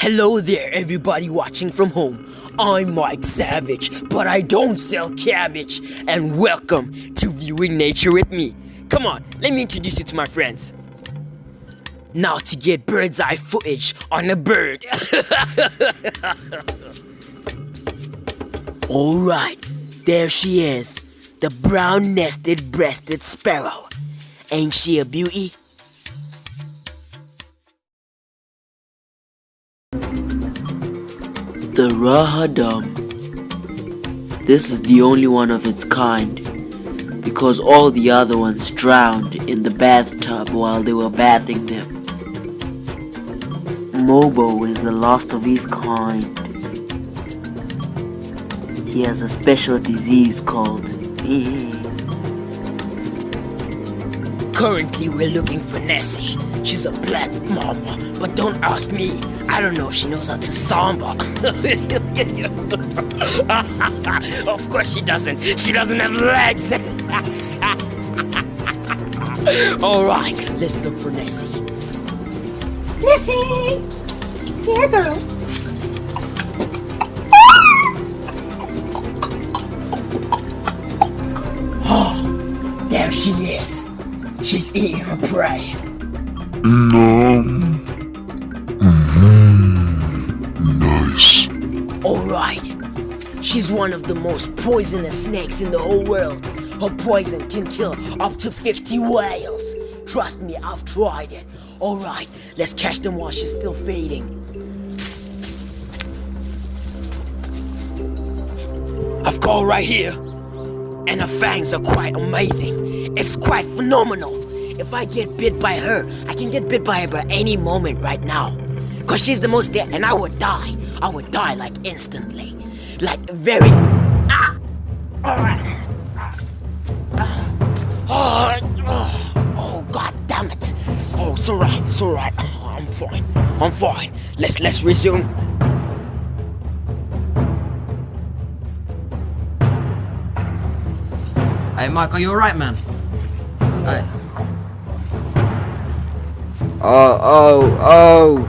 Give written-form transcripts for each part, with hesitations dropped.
Hello there, everybody watching from home. I'm Mike Savage, but I don't sell cabbage. And welcome to Viewing Nature with me. Come on, let me introduce you to my friends. Now to get bird's eye footage on a bird. Alright, there she is. The brown nested breasted sparrow. Ain't she a beauty? The Rahadam. This is the only one of its kind, because all the other ones drowned in the bathtub while they were bathing them. Mobo is the last of his kind. He has a special disease called... Currently we're looking for Nessie. She's a black mama, but don't ask me. I don't know if she knows how to samba. Of course she doesn't. She doesn't have legs. Alright, let's look for Nessie. Nessie! Here, girl. Oh, there she is. She's eating her prey. No. Nice. Alright. She's one of the most poisonous snakes in the whole world. Her poison can kill up to 50 whales. Trust me, I've tried it. Alright, let's catch them while she's still fading. I've got her right here. And her fangs are quite amazing. It's quite phenomenal. If I get bit by her, I can get bit by her by any moment right now. Cause she's the most dead, and I would die. I would die like instantly. Like very... Ah! Oh, god damn it. Oh, it's alright, it's alright. I'm fine. Let's resume. Hey Mike, are you alright, man? Hey. Oh.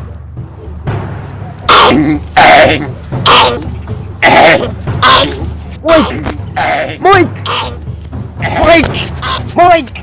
Mike!